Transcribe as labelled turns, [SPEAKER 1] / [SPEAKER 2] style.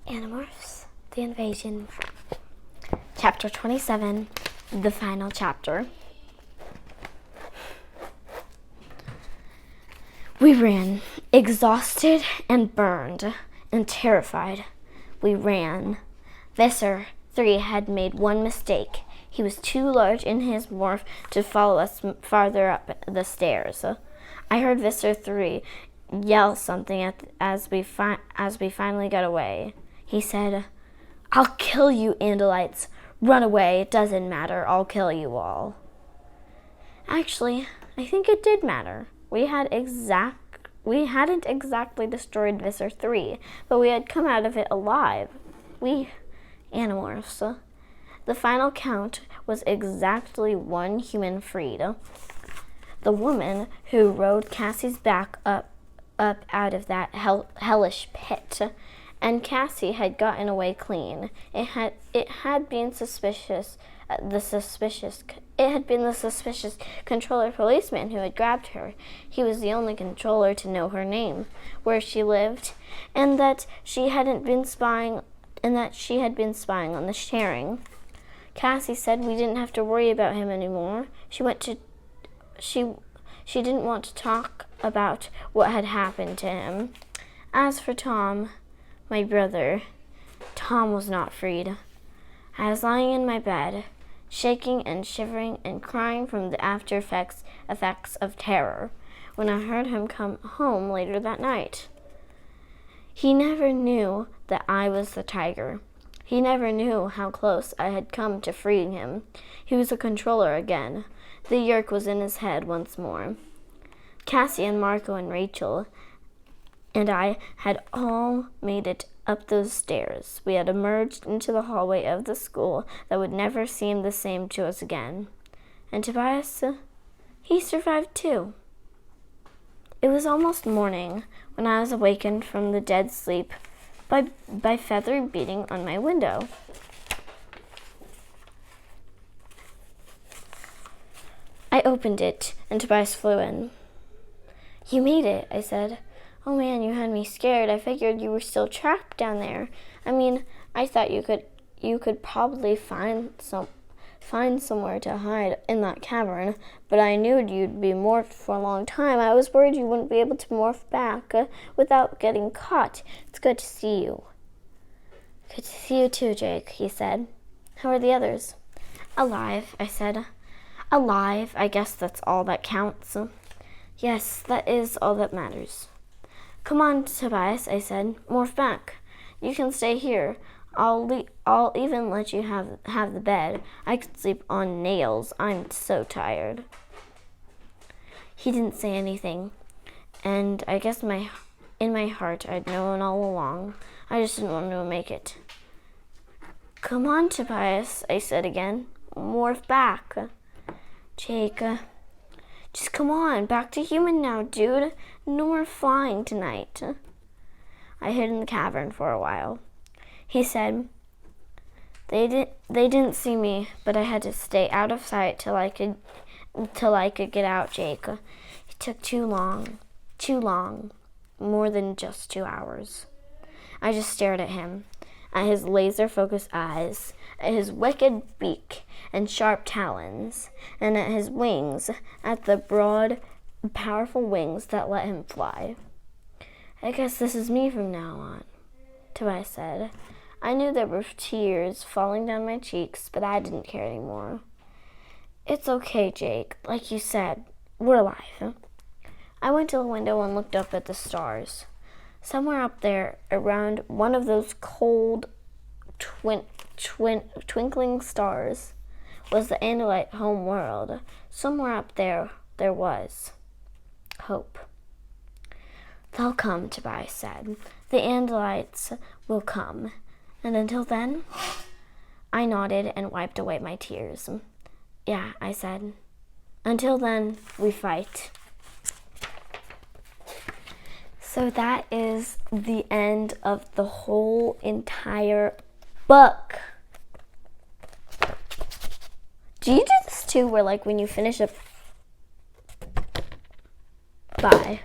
[SPEAKER 1] Animorphs, the invasion. Chapter 27, the final chapter. We ran, exhausted and burned and terrified. We ran. Visser 3 had made one mistake. He was too large in his morph to follow us farther up the stairs. I heard Visser 3 yell something as we finally got away. He said, "I'll kill you, Andalites. Run away. It doesn't matter. I'll kill you all." Actually, I think it did matter. We hadn't exactly destroyed Visser 3, but we had come out of it alive. We Animorphs. The final count was exactly 1 human freed. The woman who rode Cassie's back up out of that hellish pit. And Cassie had gotten away clean. It had been the suspicious controller policeman who had grabbed her. He was the only controller to know her name, where she lived, and that she had been spying on the sharing. Cassie said we didn't have to worry about him anymore. She didn't want to talk about what had happened to him. As for Tom, my brother, Tom was not freed. I was lying in my bed, shaking and shivering and crying from the after effects of terror, when I heard him come home later that night. He never knew that I was the tiger. He never knew how close I had come to freeing him. He was a controller again. The yerk was in his head once more. Cassie and Marco and Rachel and I had all made it up those stairs. We had emerged into the hallway of the school that would never seem the same to us again. And Tobias, he survived too. It was almost morning when I was awakened from the dead sleep by feather beating on my window. I opened it, and Tobias flew in. "You made it," I said. "Oh man, you had me scared. I figured you were still trapped down there. I mean, I thought you could probably find somewhere to hide in that cavern, but I knew you'd be morphed for a long time. I was worried you wouldn't be able to morph back without getting caught. It's good to see you." "Good to see you too, Jake," he said. "How are the others?" "Alive," I said. "Alive, I guess that's all that counts." "Yes, that is all that matters." "Come on, Tobias," I said. "Morph back. You can stay here. I'll even let you have the bed. I could sleep on nails. I'm so tired." He didn't say anything, and I guess in my heart I'd known all along. I just didn't want him to make it. "Come on, Tobias," I said again. "Morph back." "Jake, just come on, back to human now, dude. No more flying tonight." I hid in the cavern for a while. He said, They didn't see me, but I had to stay out of sight till I could get out, Jake. It took too long, more than just 2 hours." I just stared at him, at his laser-focused eyes, at his wicked beak and sharp talons, and at his wings, at the broad, powerful wings that let him fly. "I guess this is me from now on," Tobias said. I knew there were tears falling down my cheeks, but I didn't care anymore. "It's okay, Jake. Like you said, we're alive." I went to the window and looked up at the stars. Somewhere up there, around one of those cold, twinkling stars, was the Andalite home world. Somewhere up there was hope. "They'll come," Tobias said. "The Andalites will come. And until then?" I nodded and wiped away my tears. "Yeah," I said. "Until then, we fight." So that is the end of the whole entire book. Do you do this too, where like when you finish a... Bye.